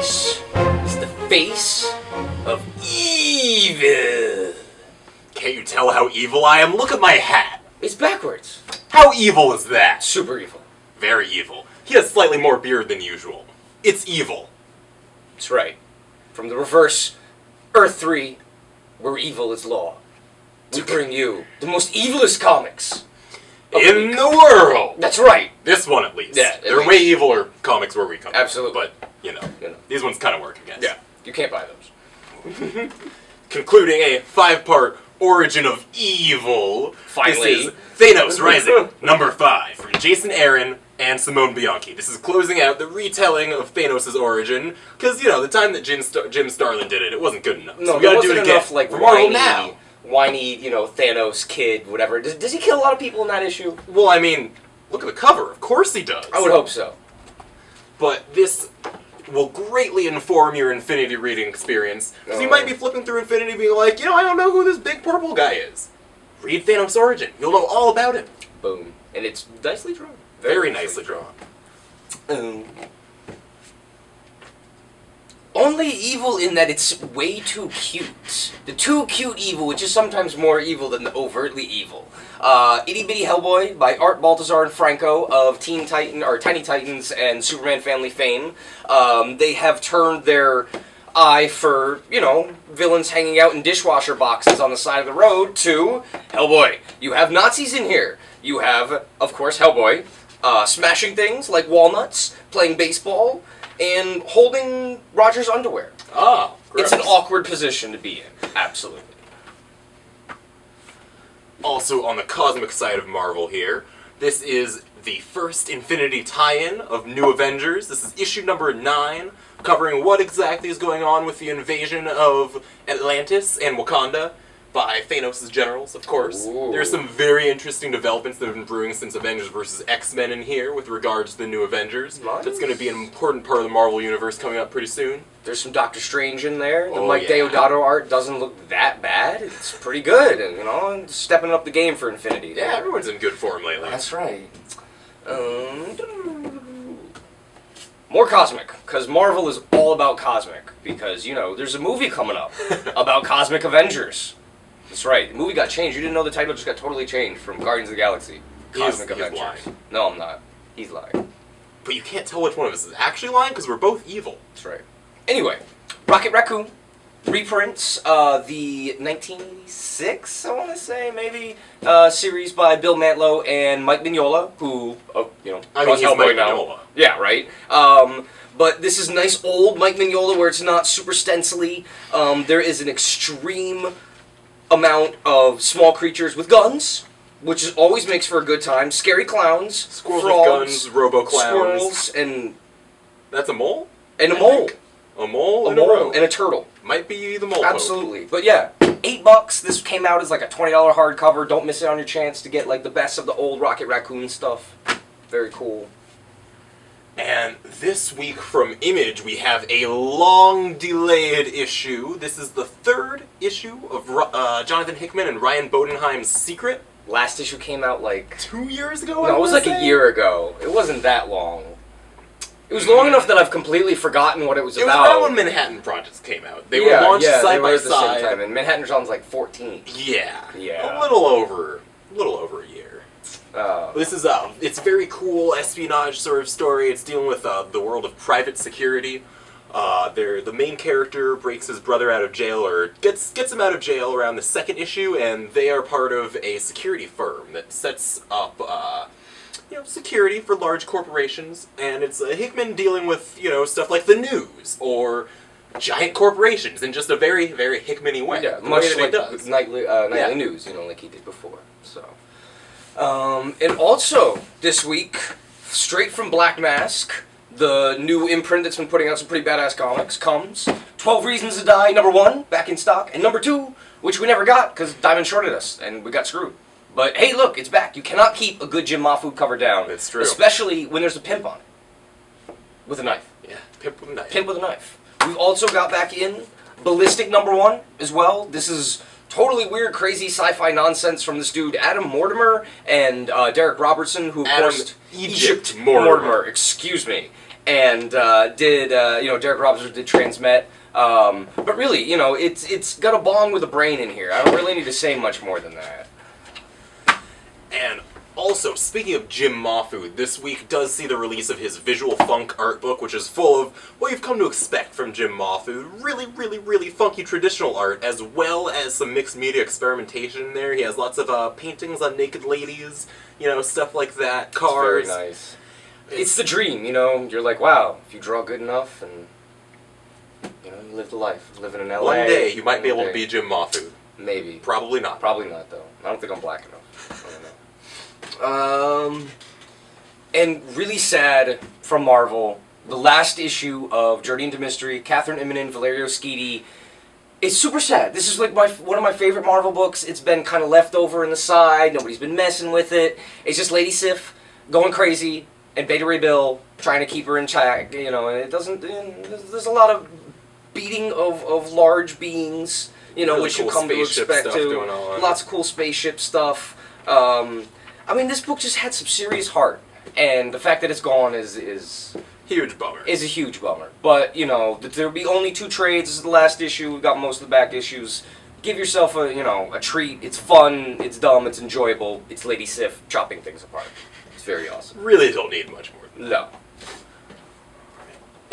This is the face of evil. Can't you tell how evil I am? Look at my hat. It's backwards. How evil is that? Super evil. Very evil. He has slightly more beard than usual. It's evil. That's right. From the reverse, Earth-3, where evil is law. We bring you the most evilest comics in the world. That's right. This one at least. Yeah, there are way eviler comics where we come Absolutely. from. But, you know, these ones kind of work, I guess. Yeah, you can't buy those. Concluding a 5-part origin of evil. Finally. This is Thanos Rising, number 5, from Jason Aaron and Simone Bianchi. This is closing out the retelling of Thanos' origin, because, you know, the time that Jim Starlin did it, it wasn't good enough. No, so we gotta do it again. Enough, like, for Marvel now. Whiny, you know, Thanos kid, whatever. Does he kill a lot of people in that issue? Well, I mean, look at the cover. Of course he does. I would hope so. But this will greatly inform your Infinity reading experience, because you might be flipping through Infinity being like, you know, I don't know who this big purple guy is. Read Thanos' origin. You'll know all about him. Boom. And it's nicely drawn. Very nicely drawn. Only evil in that it's way too cute. The too cute evil, which is sometimes more evil than the overtly evil. Itty Bitty Hellboy by Art Baltazar and Franco of Teen Titan or Tiny Titans and Superman family fame. They have turned their eye for, you know, villains hanging out in dishwasher boxes on the side of the road to Hellboy. You have Nazis in here. You have, of course, Hellboy smashing things like walnuts, playing baseball, and holding Roger's underwear. Oh, gross. It's an awkward position to be in. Absolutely. Also on the cosmic side of Marvel here, this is the first Infinity tie-in of New Avengers. This is issue number 9, covering what exactly is going on with the invasion of Atlantis and Wakanda by Thanos' generals, of course. Ooh. There's some very interesting developments that have been brewing since Avengers vs. X-Men in here with regards to the New Avengers. Nice. That's going to be an important part of the Marvel Universe coming up pretty soon. There's some Doctor Strange in there. The Oh, Mike yeah. Deodato art doesn't look that bad. It's pretty good, and you know, stepping up the game for Infinity. Yeah, everyone's in good form lately. That's right. More cosmic, because Marvel is all about cosmic. Because, you know, there's a movie coming up about Cosmic Avengers. That's right. The movie got changed. You didn't know the title just got totally changed from Guardians of the Galaxy. Cosmic He's Avengers. lying. No, I'm not. He's lying. But you can't tell which one of us is actually lying because we're both evil. That's right. Anyway, Rocket Raccoon reprints the 1986, I want to say, maybe, series by Bill Mantlo and Mike Mignola, who, you know, I mean, he's Mike now. Mignola. Yeah, right. But this is nice old Mike Mignola where it's not super stencily. There is an extreme amount of small creatures with guns, which always makes for a good time. Scary clowns, Squirrels frogs, with guns, robo-clowns. squirrels, and That's a mole? a mole. A mole A and a mole rogue. and a turtle. Might be the mole. Absolutely. But yeah, $8. This came out as like a $20 hardcover. Don't miss it on your chance to get like the best of the old Rocket Raccoon stuff. Very cool. And this week from Image, we have a long-delayed issue. This is the 3rd issue of Jonathan Hickman and Ryan Bodenheim's Secret. Last issue came out like 2 years ago, no, it was like a year ago. It wasn't that long. It was long enough that I've completely forgotten what it was It about. was around when Manhattan Projects came out. They were launched they side were by at the side. same time, and Manhattan John's like 14. Yeah. Yeah. A little over a year. This is it's a very cool espionage sort of story. It's dealing with the world of private security. The main character breaks his brother out of jail, or gets him out of jail around the 2nd issue, and they are part of a security firm that sets up security for large corporations. And it's Hickman dealing with stuff like the news or giant corporations in just a very, very Hickman-y way. Yeah, the much way that like it does. nightly news, like he did before. So, and also this week, straight from Black Mask, the new imprint that's been putting out some pretty badass comics, comes 12 Reasons to Die, number 1, back in stock, and number 2, which we never got because Diamond shorted us and we got screwed. But hey, look, it's back. You cannot keep a good Jim Mahfood cover down. It's true. Especially when there's a pimp on it. With a knife. Yeah, pimp with a knife. Pimp with a knife. We've also got back in Ballistic number 1 as well. This is totally weird, crazy sci-fi nonsense from this dude, Adam Mortimer, and Derek Robertson, who, of Adam course... Egypt Mortimer. Excuse me. and Derek Roberts did Transmet. But really, it's got a bong with a brain in here. I don't really need to say much more than that. And also, speaking of Jim Mahfood, this week does see the release of his Visual Funk art book, which is full of what you've come to expect from Jim Mahfood. Really, really, really funky traditional art, as well as some mixed media experimentation in there. He has lots of paintings on naked ladies, stuff like that, cars. It's very nice. It's the dream, You're like, wow, if you draw good enough and, you live the life. Living in LA. One day, you might be able to be Jim Mahfood. Maybe. Probably not. Probably not, though. I don't think I'm black enough. I don't know. And really sad from Marvel, the last issue of Journey into Mystery, KATHRYN, IMMONEN, VALERIO, SCHITI. It's super sad. This is like one of my favorite Marvel books. It's been kind of left over in the side. Nobody's been messing with it. It's just Lady Sif going crazy and Beta Ray Bill trying to keep her in check. And it doesn't. There's a lot of beating of large beings. Really which cool you come to expect going to. on. Lots of cool spaceship stuff. This book just had some serious heart, and the fact that it's gone is huge bummer. Is a huge bummer. But there'll be only 2 trades. This is the last issue. We've got most of the back issues. Give yourself a treat. It's fun. It's dumb. It's enjoyable. It's Lady Sif chopping things apart. It's very awesome. Really don't need much more than that. No.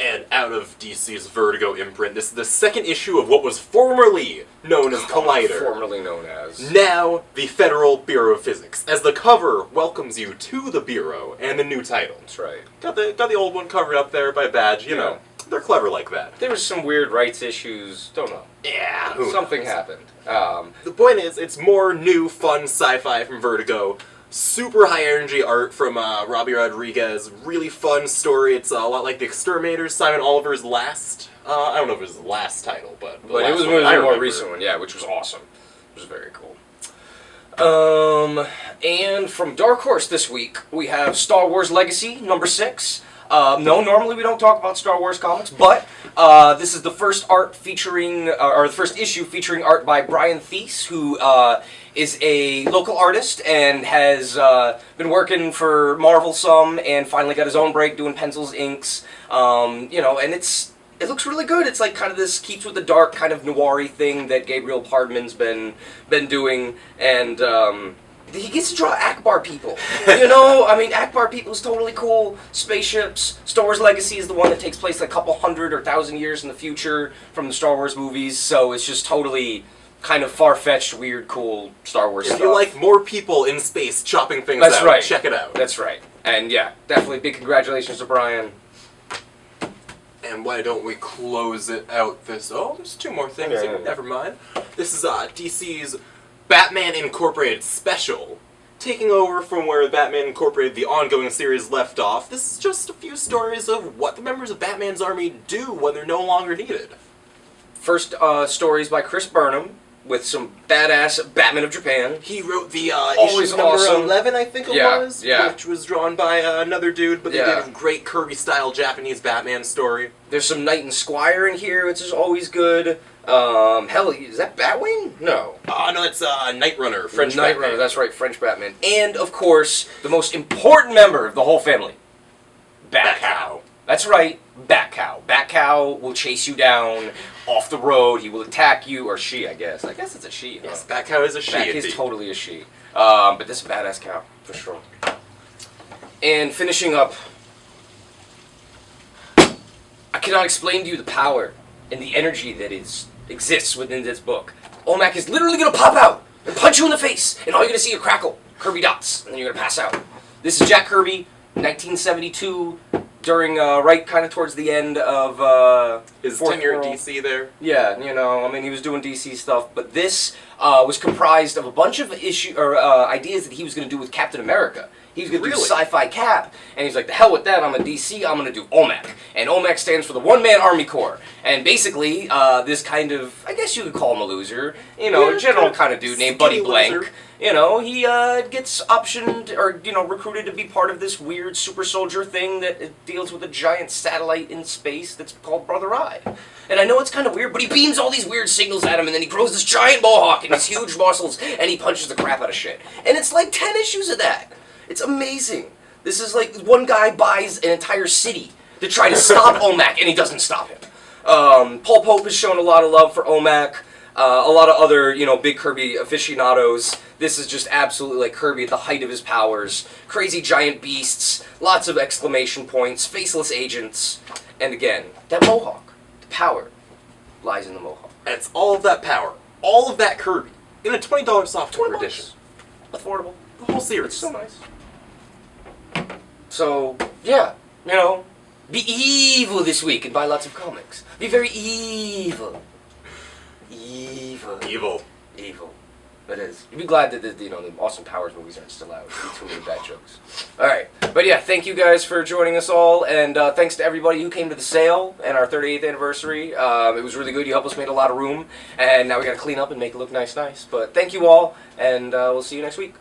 And out of DC's Vertigo imprint, this is the second issue of what was formerly known as Collider. Formerly known as. Now, the Federal Bureau of Physics, as the cover welcomes you to the Bureau and the new title. That's right. Got the old one covered up there by a badge, you know. They're clever like that. There was some weird rights issues, don't know. Yeah, something happened. The point is, it's more new, fun sci-fi from Vertigo. Super high energy art from Robbie Rodriguez. Really fun story. It's a lot like The Exterminators, Simon Oliver's last. I don't know if it was the last title, but it was a more recent one, yeah, which was awesome. It was very cool. And from Dark Horse this week, we have Star Wars Legacy number 6. No, normally we don't talk about Star Wars comics, but this is the first art featuring, or the first issue featuring art by Brian Thies, who is a local artist and has been working for Marvel some, and finally got his own break doing pencils, inks, and it looks really good. It's like kind of this keeps with the dark kind of noir-y thing that Gabriel Pardman's been doing, and he gets to draw Akbar people. Akbar people is totally cool. Spaceships. Star Wars Legacy is the one that takes place like a couple hundred or 1,000 years in the future from the Star Wars movies, so it's just totally kind of far-fetched, weird, cool Star Wars stuff. If you like more people in space chopping things out, right. Check it out. That's right. And yeah, definitely big congratulations to Brian. And why don't we close it out this... Oh, there's 2 more things here. Never mind. This is DC's Batman Incorporated special, taking over from where Batman Incorporated, the ongoing series, left off. This is just a few stories of what the members of Batman's army do when they're no longer needed. First stories by Chris Burnham, with some badass Batman of Japan. He wrote the Always issue number awesome. 11, I think it was, which was drawn by another dude, but they did a great Kirby-style Japanese Batman story. There's some Knight and Squire in here, which is always good. Hell, is that Batwing? No. No, it's Night Runner, French Night Batman. Runner, that's right, French Batman. And, of course, the most important member of the whole family, Bat-Cow. That's right, Bat-Cow. Bat-Cow will chase you down off the road. He will attack you, or she, I guess. I guess it's a she. Yes, Bat-Cow is a she. Bat is totally a she. But this is a badass cow, for sure. And finishing up, I cannot explain to you the power and the energy that exists within this book. O.M.A.C is literally going to pop out and punch you in the face, and all you're going to see are crackle, Kirby dots, and then you're going to pass out. This is Jack Kirby, 1972, during, right kind of towards the end of his tenure at DC there. Yeah, he was doing DC stuff, but this was comprised of a bunch of ideas that he was going to do with Captain America. He was going to do Sci-Fi Cap, and he's like, the hell with that, I'm a DC, I'm going to do O.M.A.C. And O.M.A.C stands for the One-Man Army Corps. And basically, this kind of, I guess you could call him a loser, a general kind of dude named Buddy Blank. He gets optioned, or, recruited to be part of this weird super soldier thing that deals with a giant satellite in space that's called Brother Eye. And I know it's kind of weird, but he beams all these weird signals at him, and then he grows this giant mohawk and these huge muscles, and he punches the crap out of shit. And it's like 10 issues of that. It's amazing. This is like, one guy buys an entire city to try to stop O.M.A.C, and he doesn't stop him. Paul Pope has shown a lot of love for O.M.A.C. A lot of other, big Kirby aficionados. This is just absolutely like Kirby at the height of his powers. Crazy giant beasts, lots of exclamation points, faceless agents, and again, that mohawk. The power lies in the mohawk. And it's all of that power, all of that Kirby, in a $20 software edition. Affordable. The whole series. It's so nice. So, yeah, be evil this week and buy lots of comics. Be very evil. Evil. Evil. Evil. It is. You'd be glad that the Awesome Powers movies aren't still out. There'd be too many bad jokes. Alright. But yeah, thank you guys for joining us all, and thanks to everybody who came to the sale and our 38th anniversary. It was really good. You helped us make a lot of room, and now we gotta clean up and make it look nice. But thank you all, and we'll see you next week.